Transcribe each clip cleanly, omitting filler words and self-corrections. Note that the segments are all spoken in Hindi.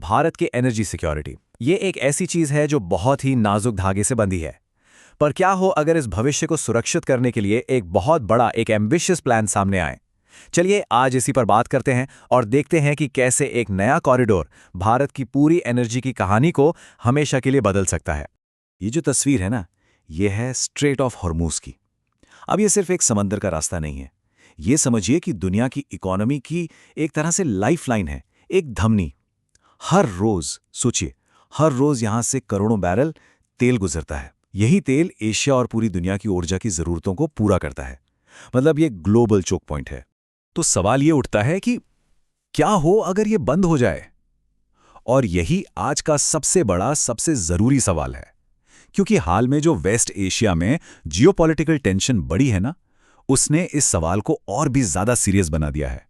भारत की एनर्जी सिक्योरिटी ये एक ऐसी चीज है जो बहुत ही नाजुक धागे से बंधी है। पर क्या हो अगर इस भविष्य को सुरक्षित करने के लिए एक बहुत बड़ा एक एम्बिशियस प्लान सामने आए। चलिए आज इसी पर बात करते हैं और देखते हैं कि कैसे एक नया कॉरिडोर भारत की पूरी एनर्जी की कहानी को हमेशा के लिए बदल सकता है। ये जो तस्वीर है ना, ये है स्ट्रेट ऑफ हॉर्मूज की। अब ये सिर्फ एक समंदर का रास्ता नहीं है, ये समझिए कि दुनिया की इकोनॉमी की एक तरह से लाइफलाइन है, एक धमनी। हर रोज सोचिए, हर रोज यहां से करोड़ों बैरल तेल गुजरता है। यही तेल एशिया और पूरी दुनिया की ऊर्जा की जरूरतों को पूरा करता है। मतलब ये ग्लोबल चोक पॉइंट है। तो सवाल ये उठता है कि क्या हो अगर ये बंद हो जाए। और यही आज का सबसे बड़ा, सबसे जरूरी सवाल है, क्योंकि हाल में जो वेस्ट एशिया में जियोपॉलिटिकल टेंशन बढ़ी है ना, उसने इस सवाल को और भी ज्यादा सीरियस बना दिया है।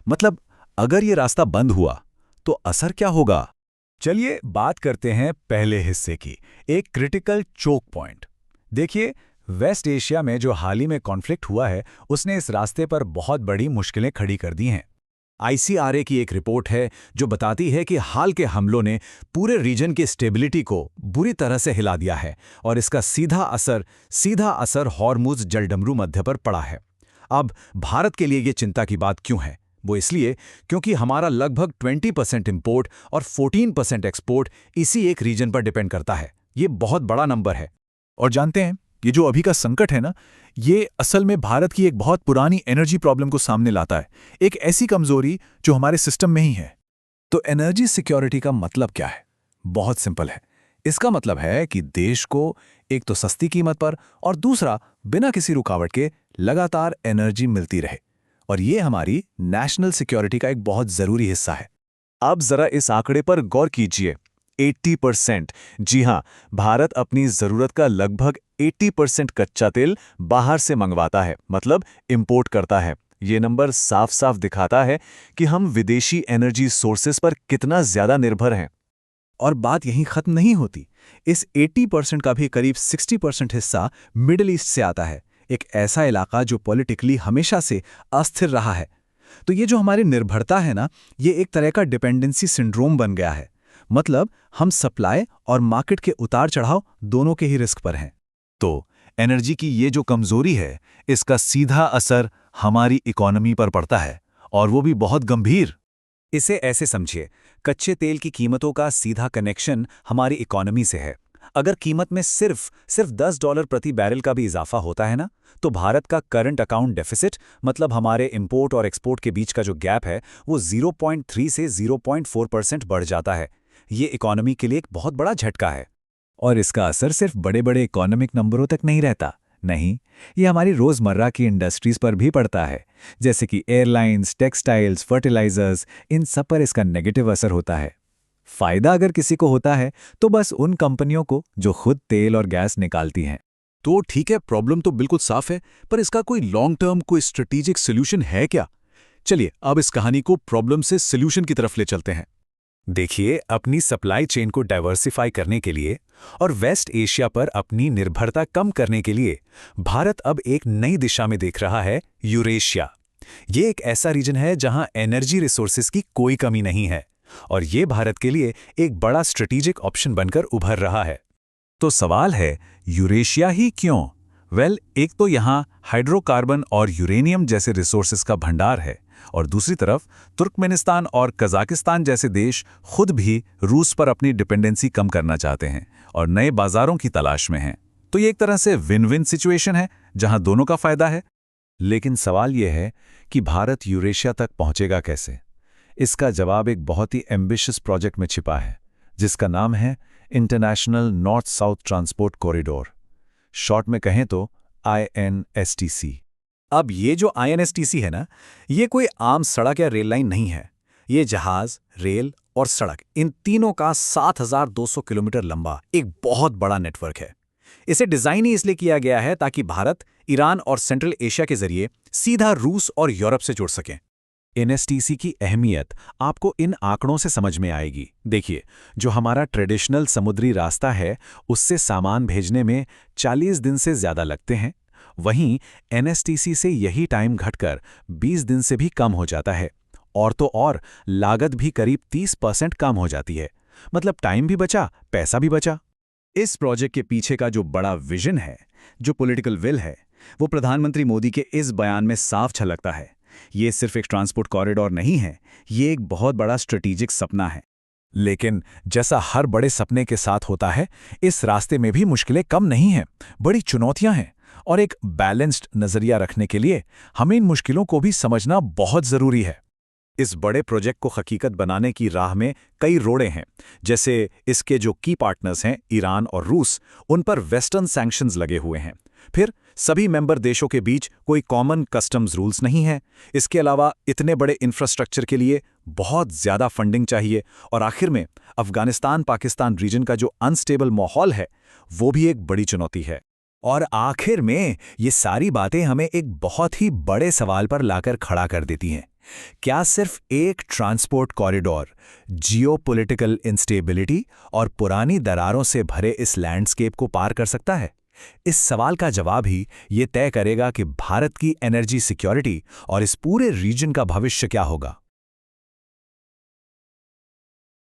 मतलब अगर ये रास्ता बंद हुआ तो असर क्या होगा। चलिए बात करते हैं पहले हिस्से की, एक क्रिटिकल चोक पॉइंट। देखिए, वेस्ट एशिया में जो हाल ही में कॉन्फ्लिक्ट हुआ है, उसने इस रास्ते पर बहुत बड़ी मुश्किलें खड़ी कर दी हैं। ICRA की एक रिपोर्ट है जो बताती है कि हाल के हमलों ने पूरे रीजन की स्टेबिलिटी को बुरी तरह से हिला दिया है और इसका सीधा असर हॉर्मुज जलडमरू मध्य पर पड़ा है। अब भारत के लिए ये चिंता की बात क्यों है? वो इसलिए क्योंकि हमारा लगभग 20% इंपोर्ट और 14% एक्सपोर्ट इसी एक रीजन पर डिपेंड करता है। ये बहुत बड़ा नंबर है। और जानते हैं, ये जो अभी का संकट है ना, ये असल में भारत की एक बहुत पुरानी एनर्जी प्रॉब्लम को सामने लाता है, एक ऐसी कमजोरी जो हमारे सिस्टम में ही है। तो एनर्जी सिक्योरिटी का मतलब क्या है? बहुत सिंपल है। इसका मतलब है कि देश को एक तो सस्ती कीमत पर और दूसरा बिना किसी रुकावट के लगातार एनर्जी मिलती रहे। और ये हमारी नेशनल सिक्योरिटी का एक बहुत जरूरी हिस्सा है। अब जरा इस आंकड़े पर गौर कीजिए, 80%। जी हां, भारत अपनी जरूरत का लगभग 80% कच्चा तेल बाहर से मंगवाता है, मतलब इंपोर्ट करता है। ये नंबर साफ साफ दिखाता है कि हम विदेशी एनर्जी सोर्सेस पर कितना ज्यादा निर्भर हैं। और बात यहीं खत्म नहीं होती। इस 80% का भी करीब 60% हिस्सा मिडिल ईस्ट से आता है, एक ऐसा इलाका जो पॉलिटिकली हमेशा से अस्थिर रहा है। तो ये जो हमारी निर्भरता है ना, ये एक तरह का डिपेंडेंसी सिंड्रोम बन गया है। मतलब हम सप्लाई और मार्केट के उतार चढ़ाव दोनों के ही रिस्क पर हैं। तो एनर्जी की ये जो कमजोरी है, इसका सीधा असर हमारी इकोनॉमी पर पड़ता है, और वो भी बहुत गंभीर। इसे ऐसे समझिए, कच्चे तेल की कीमतों का सीधा कनेक्शन हमारी इकोनॉमी से है। अगर कीमत में सिर्फ $10 प्रति बैरल का भी इजाफा होता है ना, तो भारत का करंट अकाउंट डेफिसिट, मतलब हमारे इंपोर्ट और एक्सपोर्ट के बीच का जो गैप है, वो 0.3 से 0.4% बढ़ जाता है। ये इकोनॉमी के लिए एक बहुत बड़ा झटका है। और इसका असर सिर्फ बड़े बड़े इकोनॉमिक नंबरों तक नहीं रहता। नहीं, ये हमारी रोजमर्रा की इंडस्ट्रीज पर भी पड़ता है, जैसे कि एयरलाइंस, टेक्सटाइल्स, फर्टिलाइजर्स, इन सब पर इसका नेगेटिव असर होता है। फायदा अगर किसी को होता है तो बस उन कंपनियों को जो खुद तेल और गैस निकालती हैं। तो ठीक है, प्रॉब्लम तो बिल्कुल साफ है, पर इसका कोई लॉन्ग टर्म, कोई स्ट्रेटेजिक सोल्यूशन है क्या? चलिए अब इस कहानी को प्रॉब्लम से सोल्यूशन की तरफ ले चलते हैं। देखिए, अपनी सप्लाई चेन को डाइवर्सिफाई करने के लिए और वेस्ट एशिया पर अपनी निर्भरता कम करने के लिए भारत अब एक नई दिशा में देख रहा है, यूरेशिया। ये एक ऐसा रीजन है जहां एनर्जी रिसोर्सेज की कोई कमी नहीं है, और ये भारत के लिए एक बड़ा स्ट्रेटेजिक ऑप्शन बनकर उभर रहा है। तो सवाल है, यूरेशिया ही क्यों? एक तो यहाँ हाइड्रोकार्बन और यूरेनियम जैसे रिसोर्सेज का भंडार है, और दूसरी तरफ तुर्कमेनिस्तान और कजाकिस्तान जैसे देश खुद भी रूस पर अपनी डिपेंडेंसी कम करना चाहते हैं और नए बाजारों की तलाश में हैं। तो ये एक तरह से विन विन सिचुएशन है जहां दोनों का फायदा है। लेकिन सवाल यह है कि भारत यूरेशिया तक पहुंचेगा कैसे? इसका जवाब एक बहुत ही एम्बिशियस प्रोजेक्ट में छिपा है, जिसका नाम है international north south transport corridor. Short में कहें तो INSTC। अब ये जो INSTC है ना, ये कोई आम सड़क या रेल लाइन नहीं है। ये जहाज, रेल और सड़क, इन तीनों का 7,200 किलोमीटर लंबा एक बहुत बड़ा नेटवर्क है। इसे डिजाइन ही इसलिए किया गया है ताकि भारत, ईरान और सेंट्रल एशिया के जरिए सीधा रूस और यूरोप से जुड़ सकें। NSTC की अहमियत आपको इन आंकड़ों से समझ में आएगी। देखिए, जो हमारा ट्रेडिशनल समुद्री रास्ता है, उससे सामान भेजने में 40 दिन से ज्यादा लगते हैं। वहीं NSTC से यही टाइम घटकर 20 दिन से भी कम हो जाता है। और तो और लागत भी करीब 30% कम हो जाती है। मतलब टाइम भी बचा, पैसा भी बचा। इस प्रोजेक्ट के पीछे का जो बड़ा विजन है, जो पॉलिटिकल विल है, वो प्रधानमंत्री मोदी के इस बयान में साफ झलकता है। ये सिर्फ एक ट्रांसपोर्ट कॉरिडोर नहीं है, ये एक बहुत बड़ा स्ट्रेटेजिक सपना है। लेकिन जैसा हर बड़े सपने के साथ होता है, इस रास्ते में भी मुश्किलें कम नहीं हैं, बड़ी चुनौतियां हैं। और एक बैलेंस्ड नजरिया रखने के लिए हमें इन मुश्किलों को भी समझना बहुत जरूरी है। इस बड़े प्रोजेक्ट को हकीकत बनाने की राह में कई रोड़े हैं। जैसे इसके जो की पार्टनर्स हैं, ईरान और रूस, उन पर वेस्टर्न सैंक्शंस लगे हुए हैं। फिर सभी मेंबर देशों के बीच कोई कॉमन कस्टम्स रूल्स नहीं है। इसके अलावा इतने बड़े इंफ्रास्ट्रक्चर के लिए बहुत ज़्यादा फंडिंग चाहिए। और आखिर में अफगानिस्तान पाकिस्तान रीजन का जो अनस्टेबल माहौल है, वो भी एक बड़ी चुनौती है। और आखिर में ये सारी बातें हमें एक बहुत ही बड़े सवाल पर लाकर खड़ा कर देती हैं। क्या सिर्फ एक ट्रांसपोर्ट कॉरिडोर जियोपॉलिटिकल इंस्टेबिलिटी और पुरानी दरारों से भरे इस लैंडस्केप को पार कर सकता है? इस सवाल का जवाब ही ये तय करेगा कि भारत की एनर्जी सिक्योरिटी और इस पूरे रीजन का भविष्य क्या होगा।